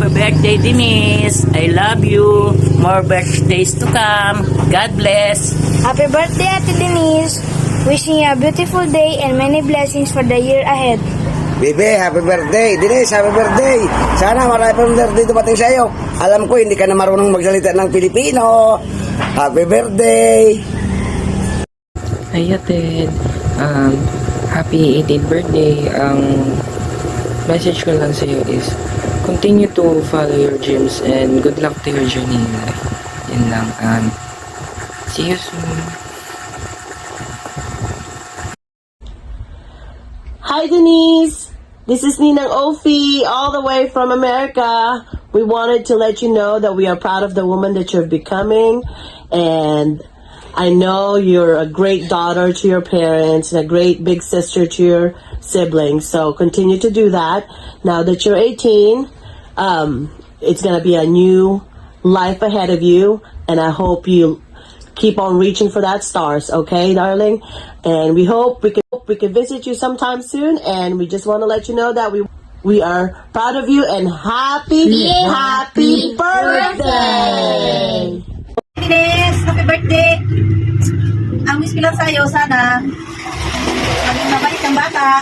Happy birthday, Denise. I love you. More birthdays to come. God bless. Happy birthday, Ate Denise. Wishing you a beautiful day and many blessings for the year ahead. Bebe, happy birthday. Denise, happy birthday. Sana marami pang birthday dumating sa iyo. Alam ko, hindi ka na marunong magsalita ng Pilipino. Happy birthday. Hi, Ted. Happy 18th birthday. Ang message ko lang sa iyo is continue to follow your dreams and good luck to your journey in life. Yun lang. And see you soon. Hi Denise, this is Ninang Ofi, all the way from America. We wanted to let you know that we are proud of the woman that you're becoming, and I know you're a great daughter to your parents and a great big sister to your siblings, so continue to do that. Now that you're 18, it's going to be a new life ahead of you, and I hope you keep on reaching for that stars, okay, darling? And we hope we can visit you sometime soon, and we just want to let you know that we are proud of you and happy birthday! Denise, happy birthday! Ang wish ko lang sa'yo, sana maging mabait ang bata,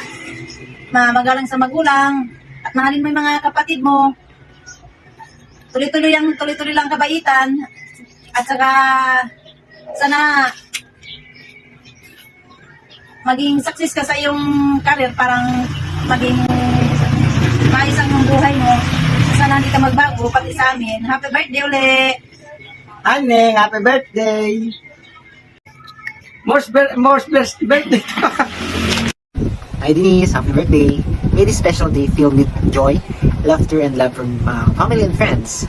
magalang sa magulang, at mahalin mo yung mga kapatid mo. Tuloy-tuloy lang kabaitan, at saka sana maging success ka sa iyong career, parang maging maayos ang buhay mo. Sana hindi ka magbago, pati sa amin. Happy birthday ulit! Aneng, happy birthday. Most birthday. Hi Denise, happy birthday. May this special day filled with joy, laughter, and love from family and friends.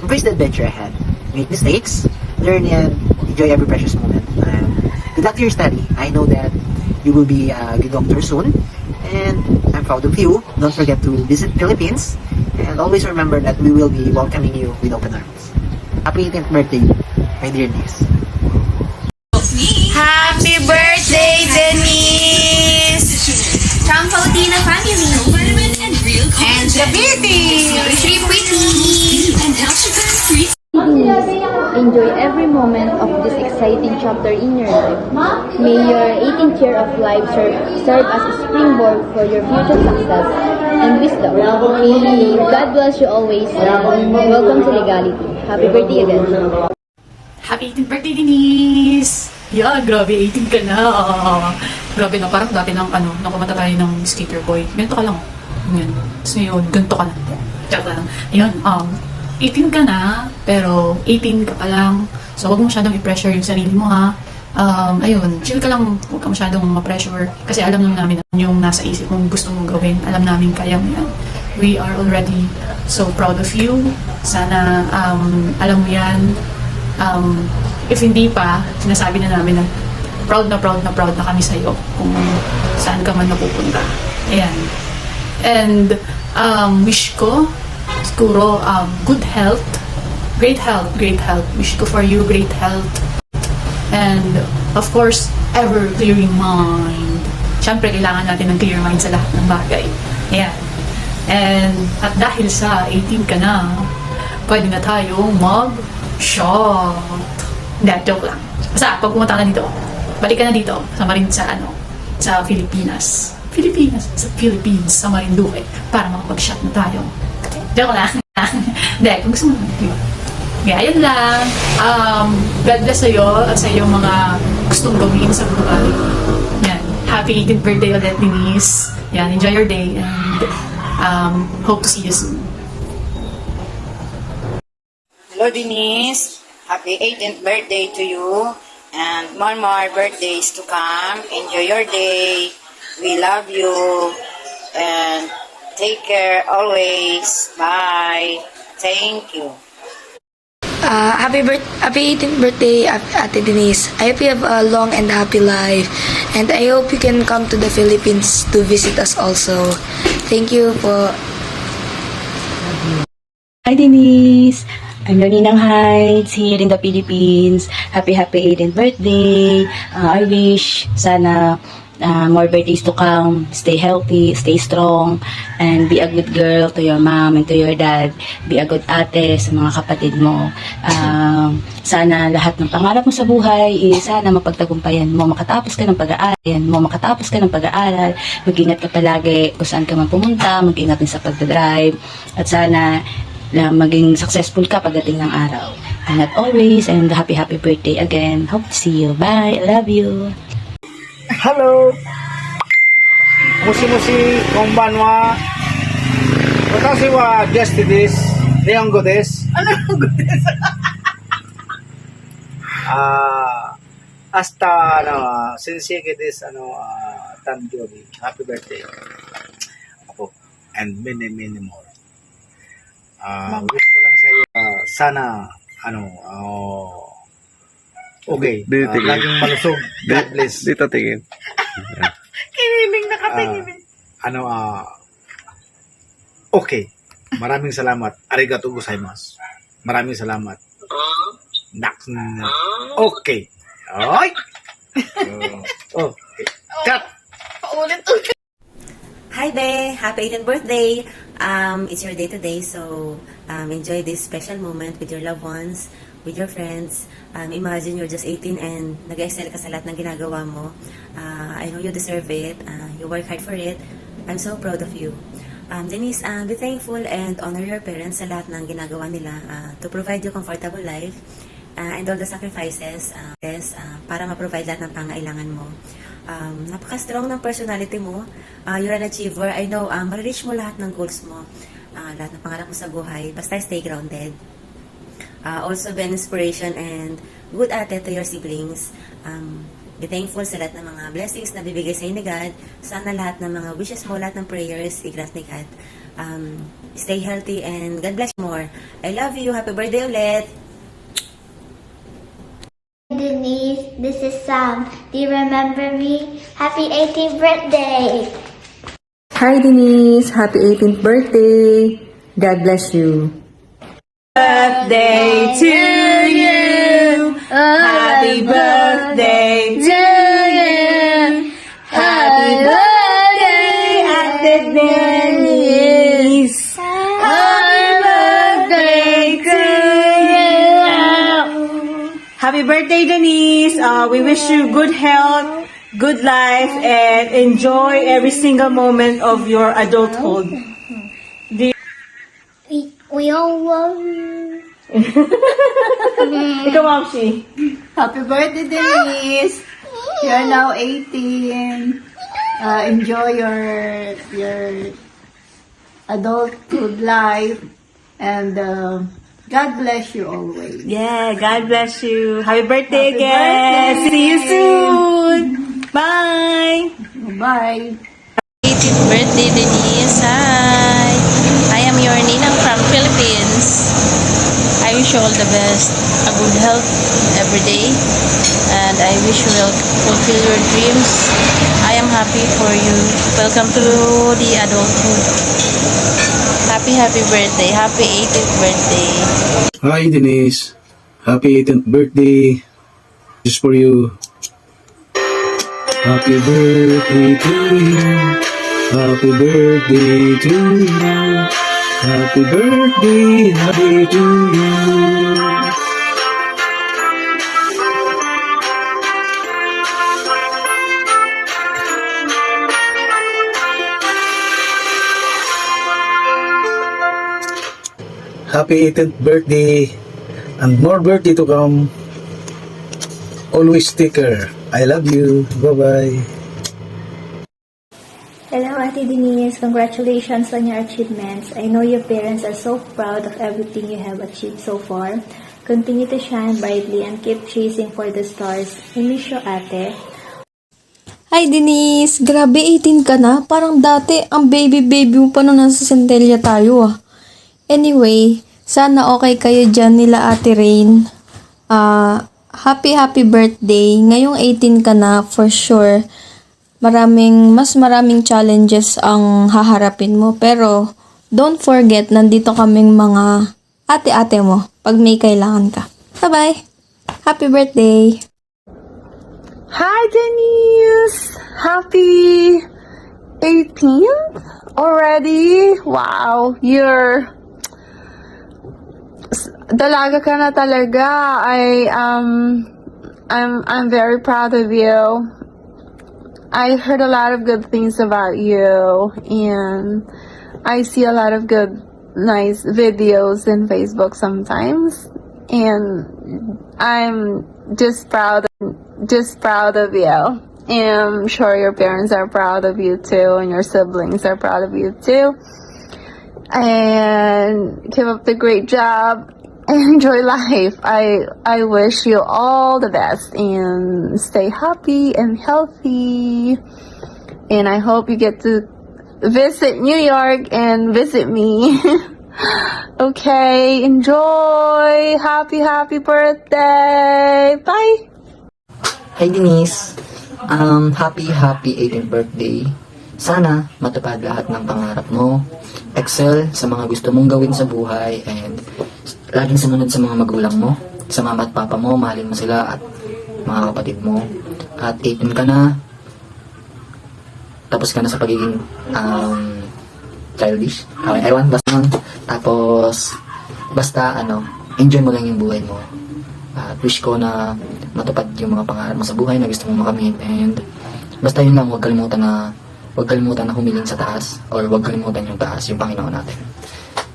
Embrace the adventure ahead. Make mistakes, learn, and enjoy every precious moment. Good luck to your study. I know that you will be a good doctor soon, and I'm proud of you. Don't forget to visit Philippines, and always remember that we will be welcoming you with open arms. Happy 18th birthday, my dear niece. Happy birthday, Denise! From Pautina family and the beauty, Sri Pretty. Enjoy every moment of this exciting chapter in your life. May your 18th year of life serve as a springboard for your future success and wisdom. May God bless you always, and welcome to Legality. Happy birthday again. Happy 18th birthday, Denise! Yeah, grabe, 18 ka na. Grabe na, parang dati nang kumanta tayo ng skater boy. Ganito ka lang. Ganyan. Tapos ngayon, ganito ka na. Tsaka lang. Ayun, 18 ka na, pero 18 ka pa lang. So, huwag mo masyadong i-pressure yung sarili mo, ha? Ayun, chill ka lang. Huwag ka masyadong ma-pressure. Kasi alam lang namin yung nasa isip mong gusto mong gawin. Alam namin kaya mo yan. We are already so proud of you. Sana, alam mo yan. If hindi pa, sinasabi na namin na proud na kami sa'yo kung saan ka man napupunta. Ayan. And, wish ko, siguro, good health, great health. Wish ko for you great health. And, of course, ever clearing mind. Siyempre, kailangan natin ng clear mind sa lahat ng bagay. Ayan. And, at dahil sa 18 ka na, pwede na tayong mag-shot. Hindi, joke lang. Basta, pag pumunta ka na dito, balik ka na dito, sa Pilipinas, sa Marinduque, para makapag-shot na tayo. Joke lang. Hindi, kung gusto mo naman. Kaya, ayun lang. God bless sa'yo at sa iyong mga gustong gawin sa buhay. Yan. Happy 18th birthday ulit, Denise. Yan, enjoy your day and hope to see you soon. Hello, Denise. Happy 18th birthday to you. And more birthdays to come. Enjoy your day. We love you. And take care always. Bye. Thank you. Happy 18th birthday, Ate Denise. I hope you have a long and happy life. And I hope you can come to the Philippines to visit us also. Thank you po. Hi Denise! I'm Ninang Heights here in the Philippines. Happy 18th birthday. I wish sana more birthdays to come. Stay healthy, stay strong, and be a good girl to your mom and to your dad. Be a good ate sa mga kapatid mo. Sana lahat ng pangarap mo sa buhay, sana mapagtagumpayan mo, makatapos ka ng pag-aaral, mag-ingat ka palagi kung saan ka man pumunta, mag-ingat din sa pagdadrive, at sana maging successful ka pagdating ng araw. And not always, and happy birthday again. Hope to see you. Bye. I love you. Hello. Musi konbanwa. Watashi wa guest desu. Nihongo desu. Hasta sensei desu tanjobi. Happy birthday. Apo and many more. Wish ko lang sa iyo sana okay. Laging malusog. God bless. Dito tingin. Kiniling nakatingin. Okay. Maraming salamat. Arigatou gozaimasu. Maraming salamat. Okay. Ay. Okay. Cut. Paulit-ulit. Hi Be! Happy 18th birthday! It's your day today, so enjoy this special moment with your loved ones, with your friends. Imagine you're just 18 and nag-excel ka sa lahat ng ginagawa mo. I know you deserve it. You work hard for it. I'm so proud of you. Denise, be thankful and honor your parents sa lahat ng ginagawa nila to provide you comfortable life and all the sacrifices para ma-provide lahat ng pangailangan mo. Napaka-strong ng personality mo. You're an achiever. I know, ma-reach mo lahat ng goals mo. Lahat ng pangarap mo sa buhay. Basta stay grounded. Also, be an inspiration and good ate to your siblings. Be thankful sa lahat ng mga blessings na bibigay sa'yo ni God. Sana lahat ng mga wishes mo, lahat ng prayers, i-grant ni God. Stay healthy and God bless you more. I love you. Happy birthday ulit. Denise, this is Sam. Do you remember me? Happy 18th birthday! Hi Denise, happy 18th birthday. God bless you. Birthday to you. Happy birthday to you. Happy birthday, Ate Denise. Happy birthday to you. Happy birthday, Denise. We wish you good health, good life, and enjoy every single moment of your adulthood. We all love you. Ikaw, Mamsi. Happy birthday, Denise. You're now 18. Enjoy your adulthood life. And God bless you always. Yeah, God bless you. Happy birthday Happy again. birthday. See you soon. Bye. Bye. 18th birthday, Denise. Hi! I am your Ninang from Philippines. I wish you all the best. A good health every day. And I wish you will fulfill your dreams. I am happy for you. Welcome to the adulthood. Happy birthday. Happy 18th birthday. Hi Denise. Happy 18th birthday. This is for you. Happy birthday to you. Happy birthday to you. Happy birthday to you. Happy 18th birthday and more birthday to come. Always take care. I love you. Bye-bye. Hello, Ate Denise. Congratulations on your achievements. I know your parents are so proud of everything you have achieved so far. Continue to shine brightly and keep chasing for the stars. I miss you, Ate. Hi Denise, grabe 18 ka na. Parang dati ang baby mo pa nung nasa Centella tayo ah. Anyway, sana okay kayo dyan nila Ate Rain. Happy birthday. Ngayong 18 ka na for sure. Mas maraming challenges ang haharapin mo. Pero, don't forget, nandito kaming mga ate-ate mo pag may kailangan ka. Bye-bye! Happy birthday! Hi, Denise! Happy 18th already? Wow, dalaga ka na talaga. I'm very proud of you. I heard a lot of good things about you, and I see a lot of good, nice videos in Facebook sometimes, and I'm just proud of you. And I'm sure your parents are proud of you too, and your siblings are proud of you too. And keep up the great job and enjoy life. I wish you all the best and stay happy and healthy. And I hope you get to visit New York and visit me. Okay, enjoy. Happy birthday. Bye. Hi Denise, happy 18th birthday. Sana matupad lahat ng pangarap mo. Excel sa mga gusto mong gawin sa buhay and laging sumunod sa mga magulang mo, sa mama at papa mo, mahalin mo sila at mga kapatid mo. At 18 ka na, tapos ka na sa pagiging childish. Okay, ewan, basta nun. Tapos, basta enjoy mo lang yung buhay mo. At wish ko na matupad yung mga pangarap mo sa buhay na gusto mong makamit. And basta yun lang, huwag kalimutan na humiling sa taas, or huwag kalimutan yung taas, yung Panginoon natin.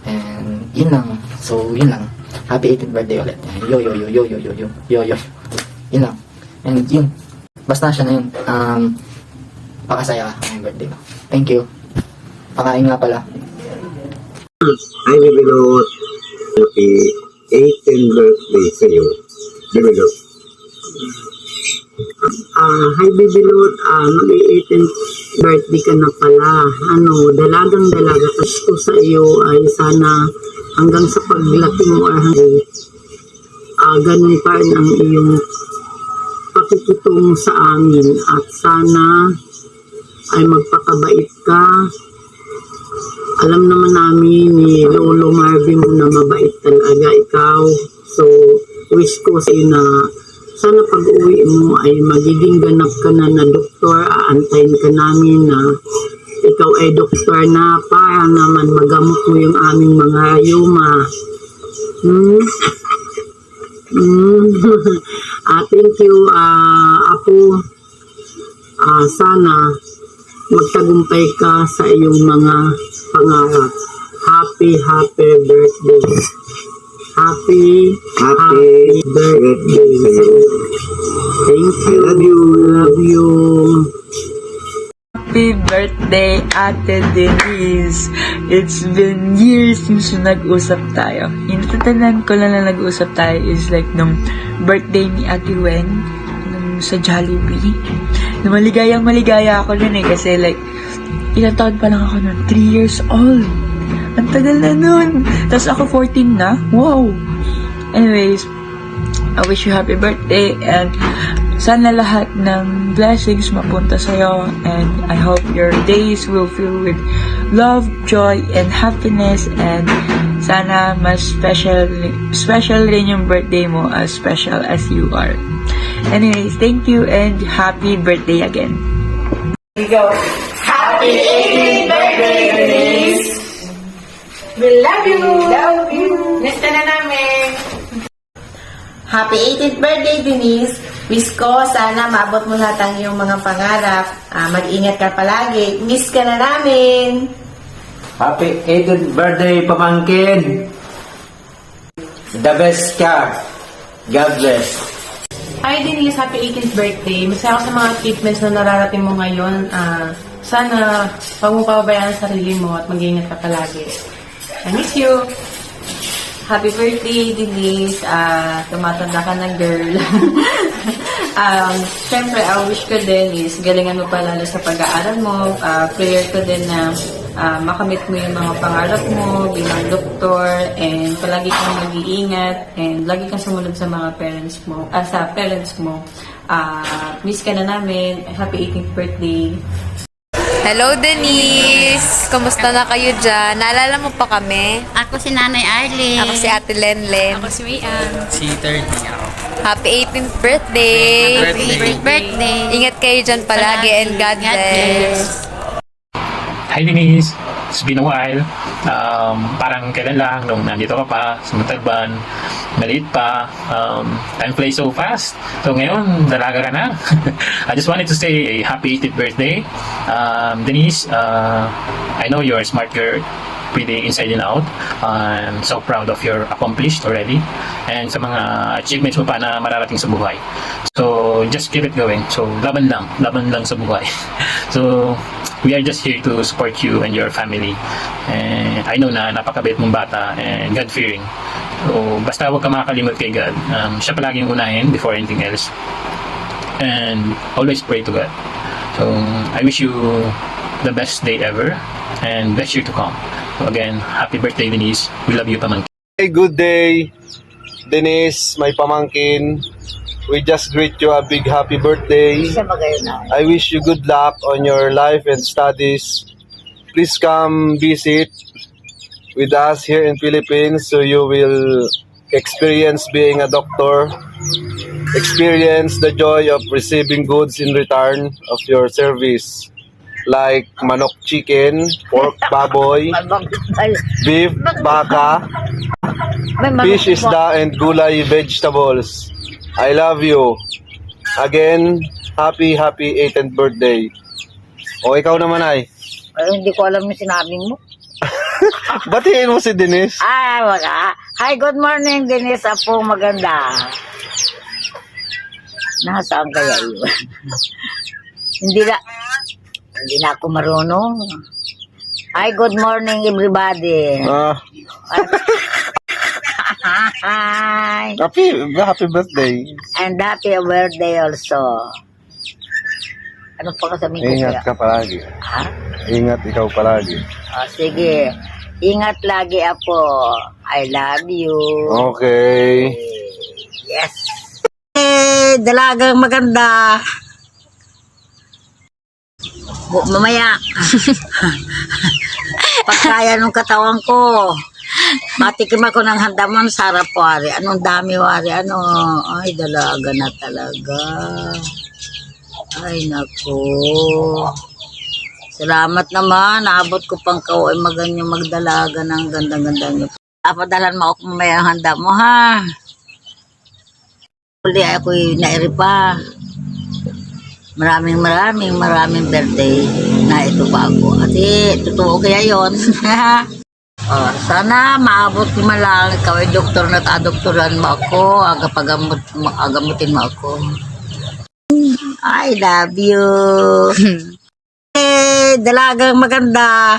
And yun lang. So, yun lang. Happy 18th birthday ulit. Yo. Yun lang. And yun. Basta siya na yun. Pakasaya ka ng birthday mo. Thank you. Pakain nga pala. Hi, Bibilot. Happy 18th birthday sa iyo. Bibilot. Hi, Bibilot. Mag-18th birthday ka na pala. Dalagang dalaga. Ko sa iyo ay sana hanggang sa paglaki mo or ganun pa rin ang iyong pakikitungo sa amin. At sana ay magpakabait ka. Alam naman namin ni Lolo Marvin mo na mabait talaga ikaw. So, wish ko sa iyo na sana pag-uwi mo ay magiging ganap ka na doktor. Aantayin ka namin na ikaw ay doktor na para naman magamot mo yung aming mga rayuma. Thank you, Apo. Sana magtagumpay ka sa iyong mga pangarap. Happy birthday. Happy birthday. Thank you. Love you. Happy birthday, Ate Denise! It's been years since nag-usap tayo. Yung natatanan ko lang na nag-usap tayo is like nung birthday ni Ate Wen, nung sa Jollibee. Nung maligaya ako nun kasi like, ilang taon pa lang ako nun, 3 years old. Ang tagal na nun. Tapos ako 14 na. Wow! Anyways, I wish you happy birthday and sana lahat ng blessings mapunta sa'yo, and I hope your days will fill with love, joy, and happiness, and sana mas special rin yung birthday mo as special as you are. Anyways, thank you and happy birthday again. Here we go. Happy 18th birthday, Denise! We love you! Love you! Miss ka na namin! Happy 18th birthday, Denise! Wish ko, sana maabot mo lahat ang iyong mga pangarap. Mag-ingat ka palagi. Miss ka na namin! Happy 18th birthday, pamangkin! The best ka! God bless! Hi Denise, happy 18th birthday. Masaya ako sa mga achievements na nararating mo ngayon. Sana huwag mo pababayaan ang sarili mo at mag-ingat ka palagi. I miss you! Happy birthday, Denise. Tumatanda ka na, girl. Siyempre, ang wish ko din is galingan mo pa lalo sa pag-aaral mo. Prayer ko din na makamit mo yung mga pangarap mo bilang doktor, and palagi kang mag-iingat and lagi kang sumunod sa mga parents mo. Miss ka na namin. Happy 18th birthday. Hello, Denise! Kumusta na kayo dyan? Naalala mo pa kami? Ako si Nanay Arlene. Ako si Ate Lenlen. Ako si Mayan. Si 30 ako. Happy 18th birthday! Happy birthday! Ingat kayo dyan palagi and God bless! Hi Denise! It's been a while. Parang kailan lang nung nandito ka pa sa Montalban, maliit pa. Time flies so fast. So ngayon, dalaga ka na. I just wanted to say a happy 18th birthday. Denise, I know you're a smart girl, pretty inside and out. I'm so proud of your accomplished already and sa mga achievements mo pa na mararating sa buhay. So just keep it going. So laban lang sa buhay. So we are just here to support you and your family. And I know na napakabait mong bata and God-fearing. So basta huwag ka makakalimot kay God. Siya palagi yung unahin before anything else. And always pray to God. So I wish you the best day ever and best year to come. So again, happy birthday Denise. We love you, pamangkin. Hey, good day, Denise, my pamangkin. We just greet you a big happy birthday. I wish you good luck on your life and studies. Please come visit with us here in Philippines so you will experience being a doctor, experience the joy of receiving goods in return of your service, like manok chicken, pork baboy, beef baka, fish isda, and gulay vegetables. I love you. Again, happy 18th birthday. O ikaw naman ay? Hindi ko alam yung sinabi mo. Batiin mo si Denise. Wala. Hi, good morning, Denise. Apo, maganda. Nasaan kaya yun? Hindi na ako marunong. Hi, good morning, everybody. Hi. Happy birthday. And happy birthday also. Ano pa kasabihin ko? Ingat ka palagi. Ha? Ingat ikaw palagi. Sige. Ingat lagi ako. I love you. Okay. Yes. Dalagang maganda. Mamaya. Pagkaya ng katawan ko. Matikim ako ng handamon, sarap wari. Anong dami wari, ay dalaga na talaga. Ay naku. Salamat naman, naabot ko pang kauay maganyo magdalaga ng ganda-ganda nyo. Apadalan mo ako mamaya ang handa mo ha. Uli ako'y nairi pa. Maraming birthday na ito pa ako. At totoo kaya yun. Sana maabot ko man lang. Ikaw ay doktor na adoktoran mo ako. Agamutin mo ako. I love you. Dalagang maganda.